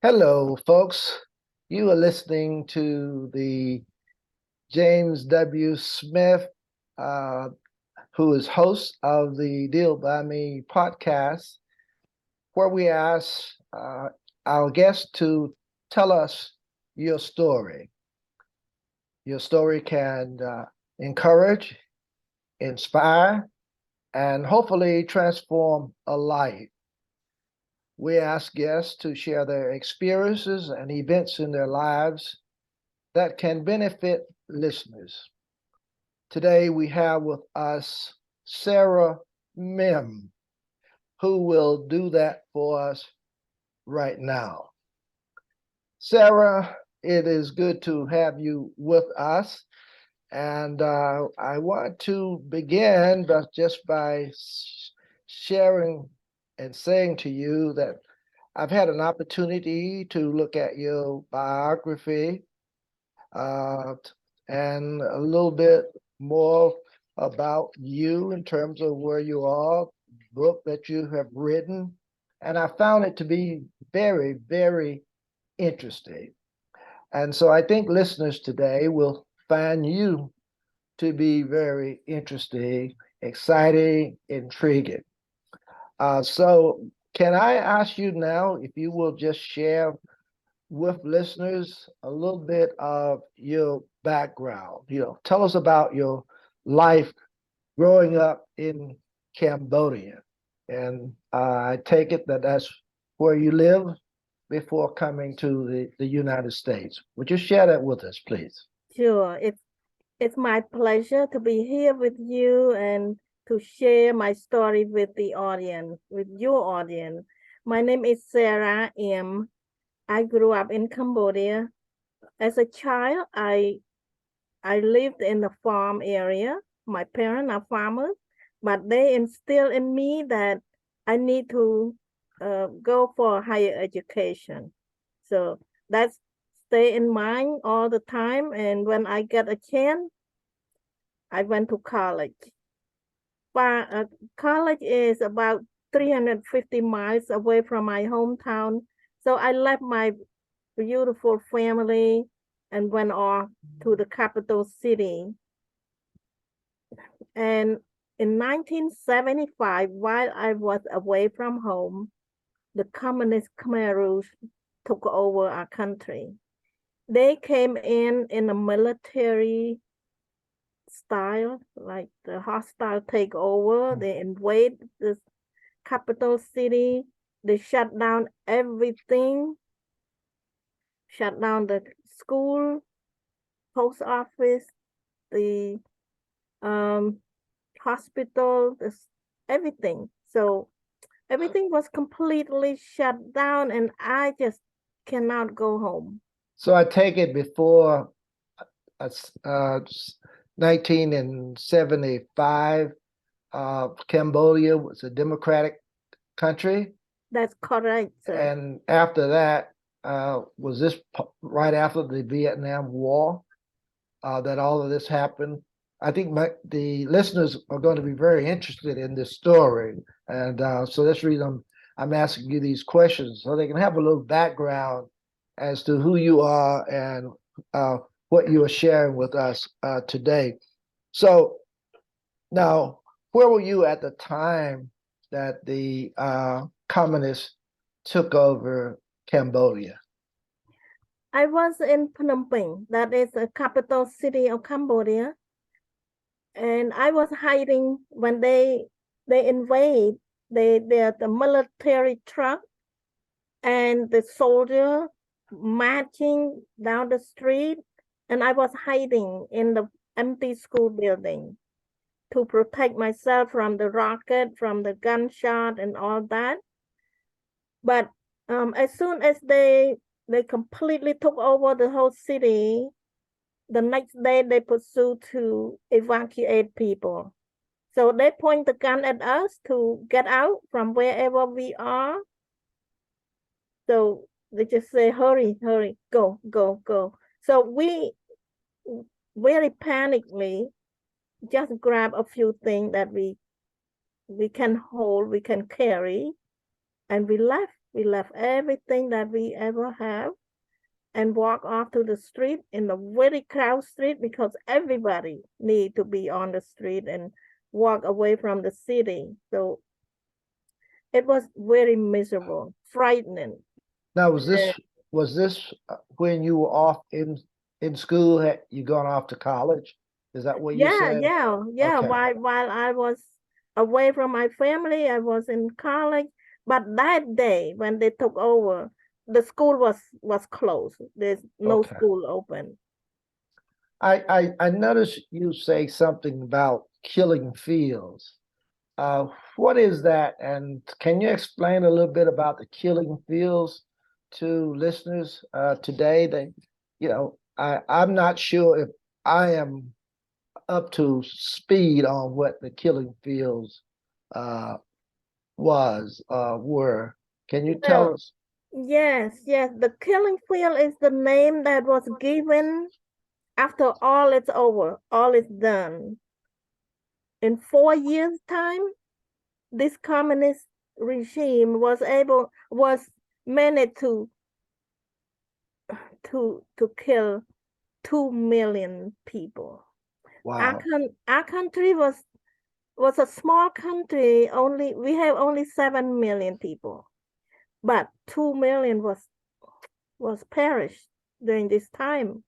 Hello, folks. You are listening to the James W. Smith, uh, who is host of the Deal by Me podcast, where we ask our guests to tell us your story. Your story can encourage, inspire, and hopefully transform a life. We ask guests to share their experiences and events in their lives that can benefit listeners. Today we have with us Sara IM, who will do that for us right now. Sara, it is good to have you with us. And I want to begin just by sharing and saying to you that I've had an opportunity to look at your biography uh, and a little bit more about you in terms of where you are, book that you have written. And I found it to be very, very interesting. And so I think listeners today will find you to be very interesting, exciting, intriguing. So can I ask you now if you will just share with listeners a little bit of your background? Tell us about your life growing up in Cambodia. And I take it that that's where you live before coming to the United States. Would you share that with us, please? Sure, it's my pleasure to be here with you and to share my story with the audience, with your audience. My name is Sara IM. I grew up in Cambodia. As a child, I lived in a farm area. My parents are farmers, but they instill in me that I need to go for higher education. So that's stay in mind all the time. And when I get a chance, I went to college. But college is about 350 miles away from my hometown. So I left my beautiful family and went off to the capital city. And in 1975, while I was away from home, the Communist Khmer Rouge took over our country. They came in a military style, like the hostile takeover. They invade the capital city. They shut down everything, shut down the school, post office, the um, hospital, everything. So everything was completely shut down, and I just cannot go home. So I take it before uh, 1975, Cambodia was a democratic country. That's correct, sir. And after that, was this right after the Vietnam War that all of this happened? I think the listeners are going to be very interested in this story. And so that's the reason I'm asking you these questions so they can have a little background as to who you are and uh, what you are sharing with us today. So now, where were you at the time that the communists took over Cambodia? I was in Phnom Penh, that is the capital city of Cambodia, and I was hiding when they invade. They're the military truck and the soldier marching down the street, and I was hiding in the empty school building to protect myself from the rocket, from the gunshot, and all that. But as soon as they completely took over the whole city, the next day they pursued to evacuate people. So they point the gun at us to get out from wherever we are. So they just say, hurry, hurry, go, go, go. So we very panically just grab a few things that we can hold, we can carry, and we left. We left everything that we ever have and walk off to the street in a very crowded street because everybody need to be on the street and walk away from the city. So it was very miserable, frightening. Now, Uh, was this when you were off in school? Had you gone off to college? Is that what you yeah, said? yeah. Okay, While I was away from my family, I was in college. But that day when they took over, the school was closed. There's no okay. school open. I noticed you say something about killing fields. Uh, what is that? And can you explain a little bit about the killing fields to listeners today? I'm not sure if I am up to speed on what the killing fields uh, were. Can you tell Well, us? yes. The killing field is the name that was given after all it's over, all is done. In 4 years' time, this communist regime was managed to kill 2 million people. Wow. Our country was a small country. Only we have only 7 million people, but 2 million was perished during this time.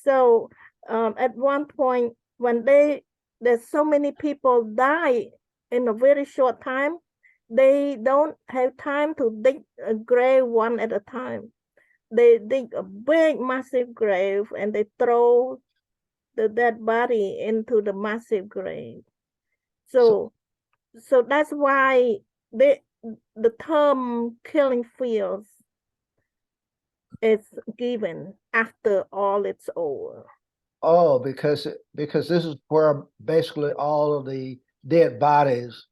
So at one point, when there's so many people die in a very short time, they don't have time to dig a grave one at a time. They dig a big, massive grave and they throw the dead body into the massive grave. So, So, so that's why the term killing fields is given after all it's over. oh, because this is where basically all of the dead bodies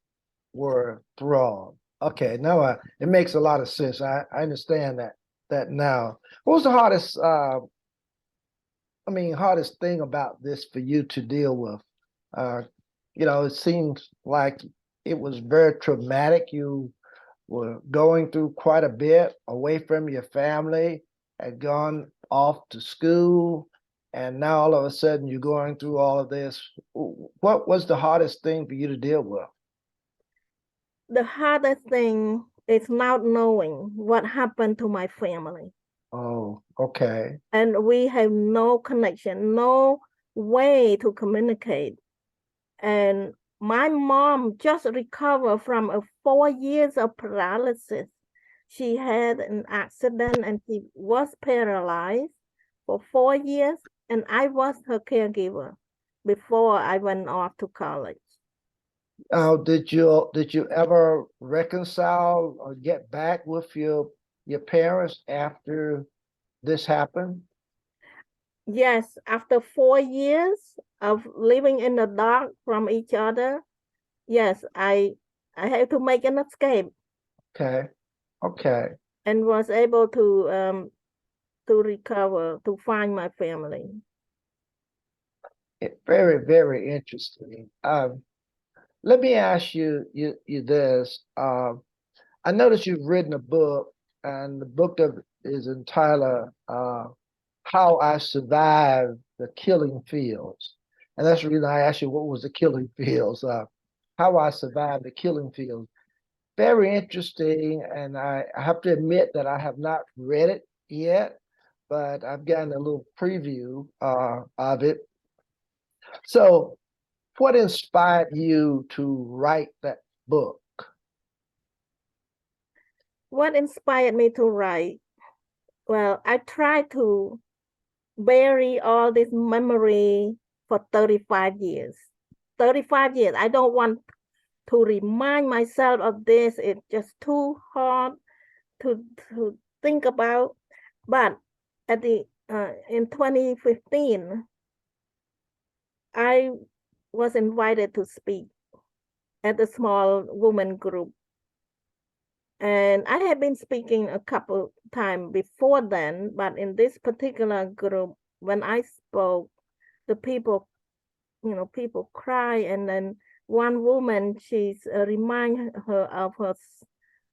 were thrown. Okay, now it makes a lot of sense. I understand that now. What was the hardest hardest thing about this for you to deal with? Uh, it seems like it was very traumatic. You were going through quite a bit away from your family, had gone off to school, and now all of a sudden you're going through all of this. What was the hardest thing for you to deal with? The hardest thing is not knowing what happened to my family. Oh, okay. And we have no connection, no way to communicate. And my mom just recovered from a 4 years of paralysis. She had an accident and she was paralyzed for 4 years, and I was her caregiver before I went off to college. Did you ever reconcile or get back with your parents after this happened? Yes, after 4 years of living in the dark from each other, yes, I had to make an escape Okay, okay. and was able to recover, to find my family. Very, very interesting. Let me ask you this. I noticed you've written a book, and the is entitled "How I Survived the Killing Fields," and that's the reason I asked you what was the killing fields. How I survived the killing fields. Very interesting, and I have to admit that I have not read it yet, but I've gotten a little preview of it. So, what inspired you to write that book? What inspired me to write? Well, I tried to bury all this memory for 35 years. 35 years. I don't want to remind myself of this. It's just too hard to think about. But at the in 2015, I was invited to speak at a small woman group. And I had been speaking a couple times before then, but in this particular group, when I spoke, the people, people cry. And then one woman, she's remind her of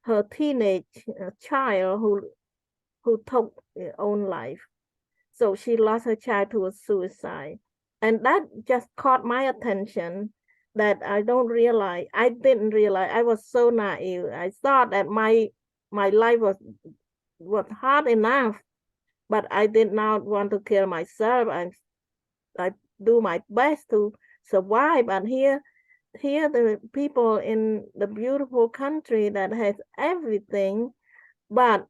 her teenage child who took her own life. So she lost her child to a suicide. And that just caught my attention that I didn't realize, I was so naive. I thought that my life was hard enough, but I did not want to kill myself. I do my best to survive. And here the people in the beautiful country that has everything, but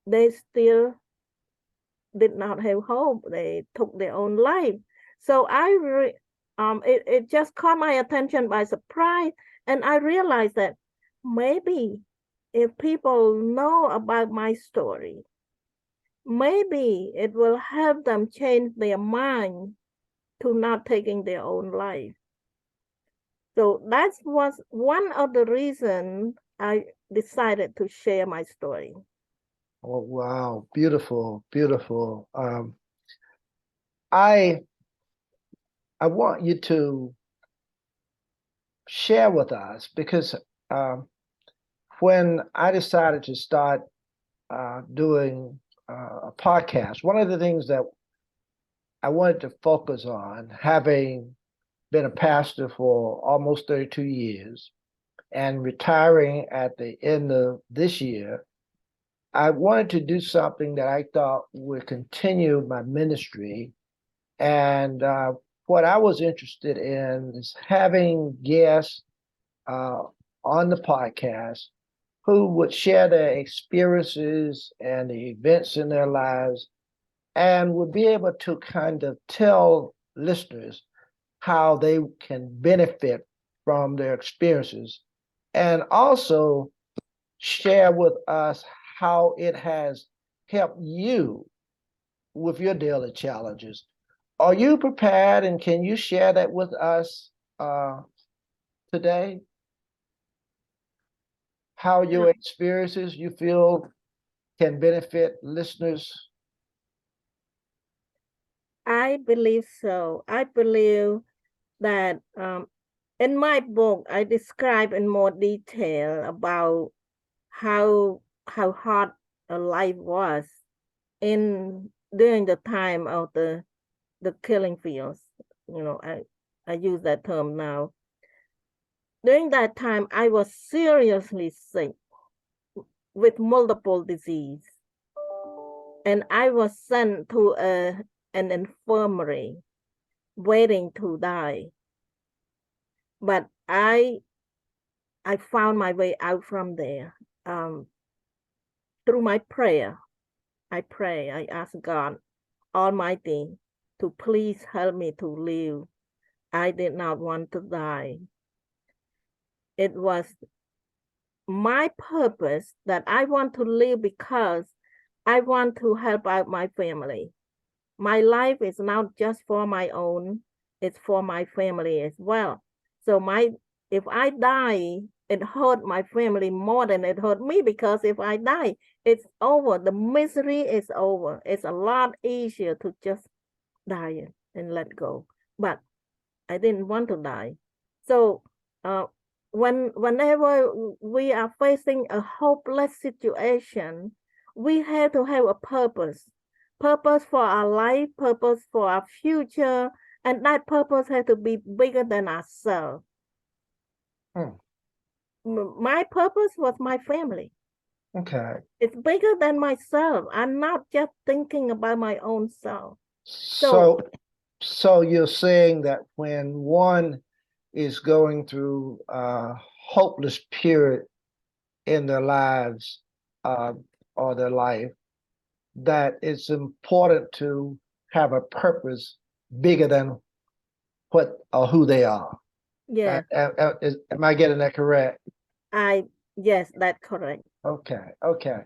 they still did not have hope. They took their own life. So it just caught my attention by surprise, and I realized that maybe if people know about my story, maybe it will help them change their mind to not taking their own life. So that was one of the reasons I decided to share my story. Oh, wow. Beautiful, beautiful. I want you to share with us because when I decided to start doing a podcast, one of the things that I wanted to focus on, having been a pastor for almost 32 years and retiring at the end of this year, I wanted to do something that I thought would continue my ministry. And what I was interested in is having guests on the podcast who would share their experiences and the events in their lives and would be able to kind of tell listeners how they can benefit from their experiences and also share with us how it has helped you with your daily challenges. Are you prepared and can you share that with us today? How your experiences you feel can benefit listeners? I believe so. I believe that in my book, I describe in more detail about how hard a life was in during the time of the killing fields. I use that term now. During that time, I was seriously sick with multiple disease, and I was sent to an infirmary, waiting to die. But I found my way out from there through my prayer. I ask God Almighty to please help me to live. I did not want to die. It was my purpose that I want to live because I want to help out my family. My life is not just for my own, it's for my family as well. So if I die, it hurt my family more than it hurt me, because if I die, it's over. The misery is over. It's a lot easier to just die and let go. But I didn't want to die. So whenever we are facing a hopeless situation, we have to have a purpose for our life, purpose for our future, and that purpose has to be bigger than ourselves. Hmm. My purpose was my family. Okay. It's bigger than myself. I'm not just thinking about my own self. So you're saying that when one is going through a hopeless period in their lives or their life, that it's important to have a purpose bigger than what or who they are. Yeah, Am I getting that correct? yes, that's correct. Okay, okay.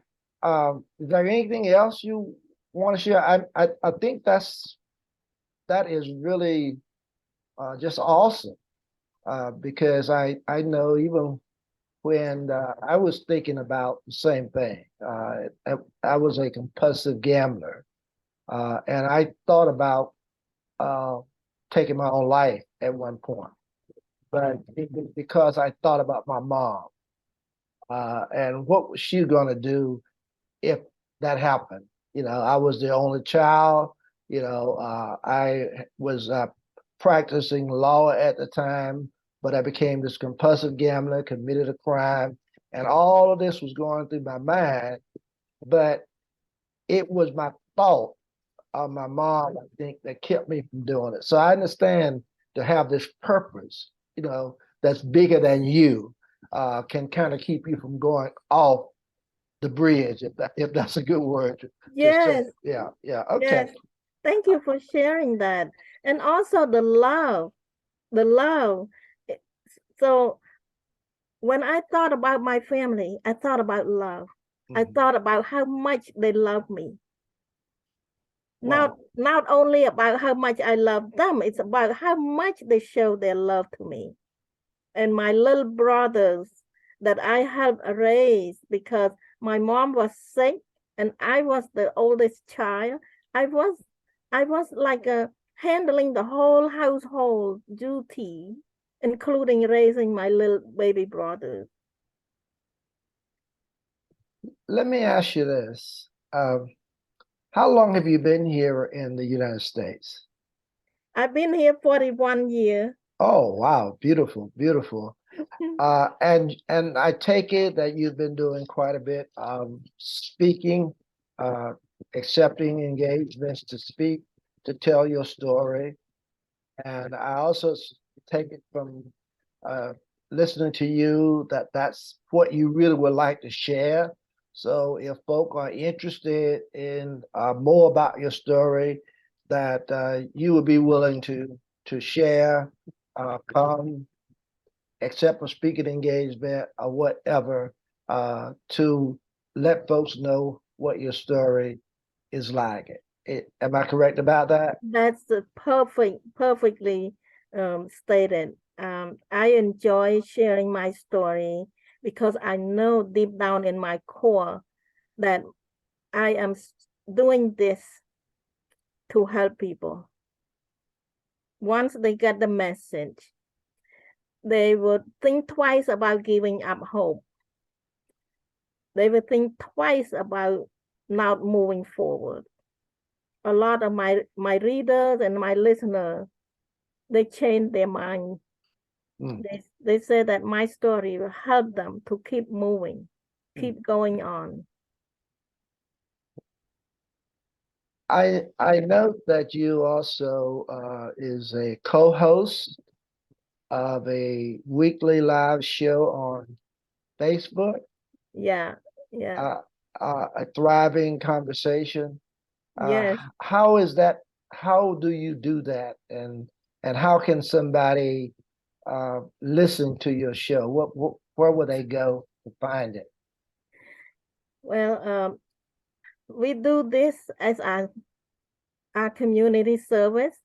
Is there anything else you want to share? I think that is really just awesome because I know even when I was thinking about the same thing. I was a compulsive gambler, and I thought about uh, taking my own life at one point, but because I thought about my mom, and what was she going to do if that happened? I was the only child. I was practicing law at the time, but I became this compulsive gambler, committed a crime, and all of this was going through my mind. But it was my thought of my mom, I think, that kept me from doing it. So I understand to have this purpose, that's bigger than you, can kind of keep you from going off the bridge, if that's a good word to say. Yes, Yeah, yeah. Okay. yes. Thank you for sharing that. And also the love. It- So when I thought about my family, I thought about love. I Mhm. thought about how much they love me. Not Wow. not only about how much I love them, it's about how much they show their love to me. And my little brothers that I helped raise because my mom was sick and I was the oldest child. I was I was like handling the whole household duty, including raising my little baby brothers. Let me ask you this. How long have you been here in the United States? I've been here 41 years. Oh, wow. Beautiful, beautiful. And I take it that you've been doing quite a bit of speaking, uh, accepting engagements to speak, to tell your story. And I also take it from uh, listening to you that that's what you really would like to share. So if folk are interested in more about your story, that you would be willing to share, come, accept a speaking engagement or whatever, to let folks know what your story is like. Am I correct about that? That's the perfectly stated. I enjoy sharing my story because I know deep down in my core that I am doing this to help people. Once they get the message, they would think twice about giving up hope. They would think twice about not moving forward. A lot of my readers and my listeners, they change their mind. Mm. They say that my story will help them to keep moving, Mm. keep going on. I note that you also is a co-host of a weekly live show on Facebook, Yeah, yeah, uh, a thriving conversation. yes. How is that? How do you do that? And how can somebody listen to your show? Where would they go to find it? Well, we do this as our community service.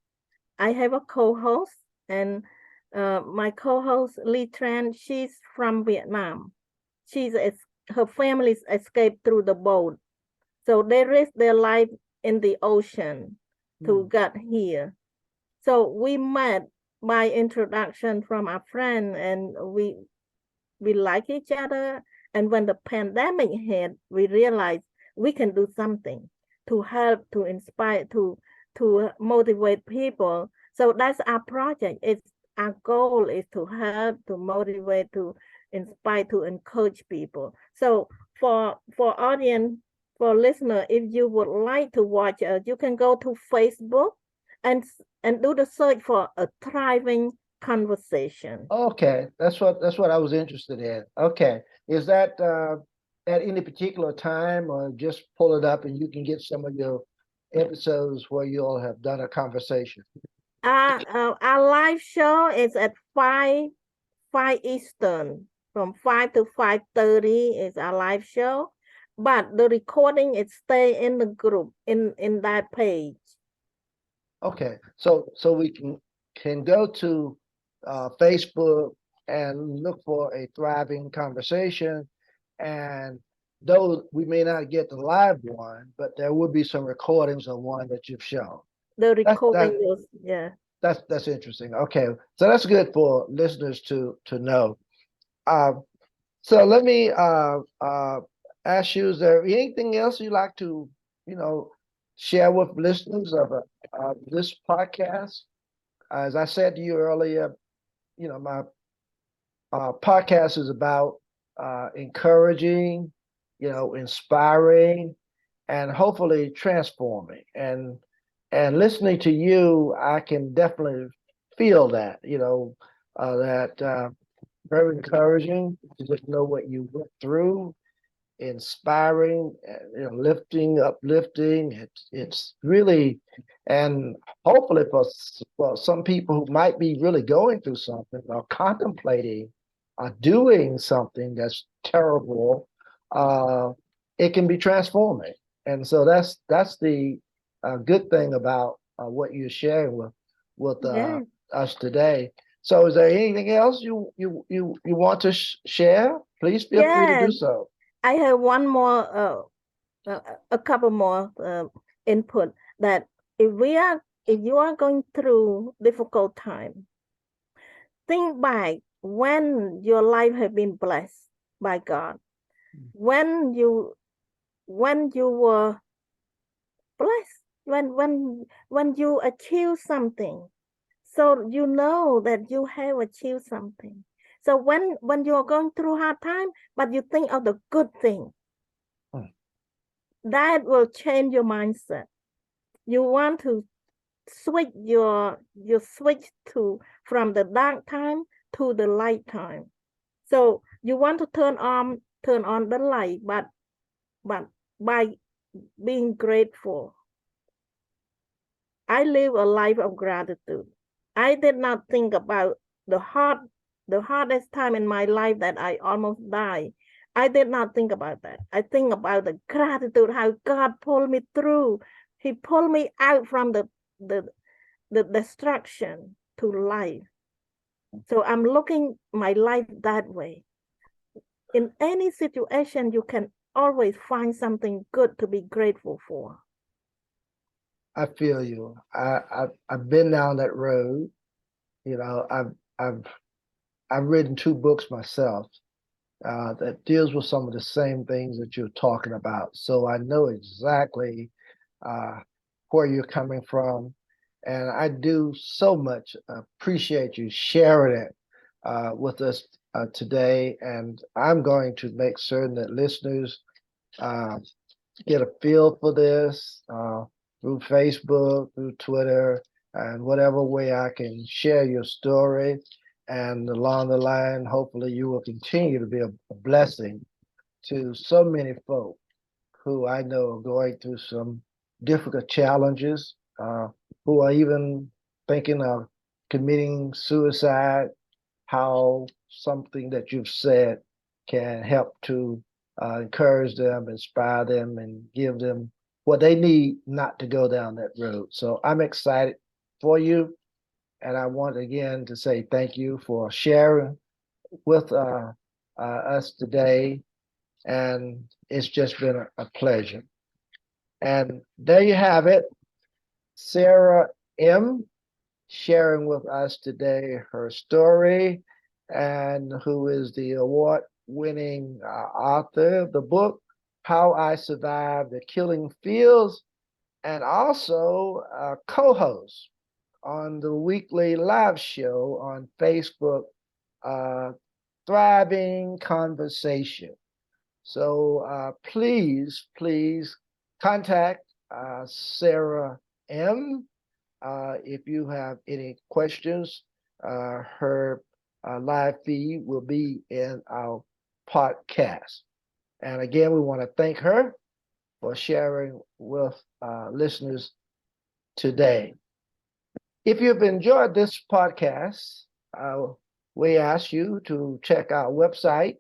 I have a co-host, and my co-host Lee Tran, she's from Vietnam. She's her family's escaped through the boat, so they risked their life in the ocean to Hmm. get here. So we met by introduction from a friend, and we like each other. And when the pandemic hit, we realized we can do something to help, to inspire, to motivate people. So that's our project. It's our goal is to help, to motivate, to inspire, to encourage people. So for audience, for listener, if you would like to watch us, you can go to Facebook and and do the search for a thriving conversation. Okay, that's what I was interested in. Okay, is that at any particular time, or just pull it up and you can get some of your episodes where you'll have done a conversation? Our live show is at 5 Eastern, from 5 to 5:30 is our live show. But the recording is stay in the group in that page. Okay, so we can go to Facebook and look for a thriving conversation, and though we may not get the live one, but there will be some recordings of one that you've shown. The That recording that was, yeah. that's interesting. Okay, so that's good for listeners to know. Uh, So let me ask you, is there anything else you'd like to, share with listeners of this podcast? As I said to you earlier, my podcast is about encouraging, inspiring, and hopefully transforming. And listening to you, I can definitely feel that, that very encouraging to just know what you went through, inspiring, lifting, uplifting. It's really, and hopefully for some people who might be really going through something or contemplating or doing something that's terrible, uh, it can be transforming. And so that's the good thing about what you're sharing with Yes, us today. So, is there anything else you want to share? Please feel free to do yes. so. I have one more, a couple more input that if you are going through difficult time, think back when your life has been blessed by God, when you when you were blessed, when you achieve something, so you know that you have achieved something. So when you're going through hard time, but you think of the good thing, Hmm. that will change your mindset. You want to switch your switch to from the dark time to the light time. So you want to turn on the light, but by being grateful. I live a life of gratitude. I did not think about the hardest time in my life that I almost died. I did not think about that. I think about the gratitude, how God pulled me through. He pulled me out from the the destruction to life. So I'm looking my life that way. In any situation, you can always find something good to be grateful for. I feel you. I've been down that road. You know, I've I've written two books myself that deals with some of the same things that you're talking about. So I know exactly uh, where you're coming from, and I do so much appreciate you sharing it with us today. And I'm going to make certain that listeners uh, get a feel for this through Facebook, through Twitter, and whatever way I can share your story. And along the line, hopefully, you will continue to be a blessing to so many folk who I know are going through some difficult challenges, who are even thinking of committing suicide, how something that you've said can help to encourage them, inspire them, and give them what they need not to go down that road. So I'm excited for you. And I want again to say thank you for sharing with us today. And it's just been a pleasure. And there you have it, Sara M. sharing with us today her story, and who is the award winning author of the book, How I Survived the Killing Fields, and also a co host on the weekly live show on Facebook, uh, Thriving Conversation. So please contact Sara M. If you have any questions. Her live feed will be in our podcast. And again, we want to thank her for sharing with listeners today. If you've enjoyed this podcast, uh, we ask you to check our website,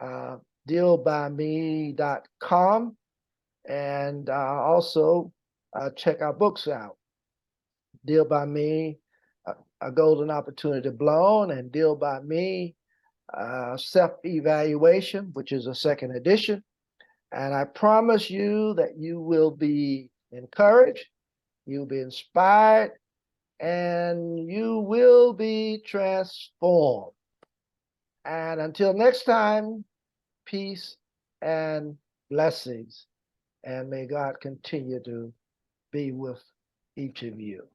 uh, dealbyme.com, and also check our books out. Deal by Me, a golden opportunity blown, and Deal by Me, self-evaluation, which is a second edition. And I promise you that you will be encouraged, you'll be inspired, and you will be transformed. And until next time, peace and blessings. And may God continue to be with each of you.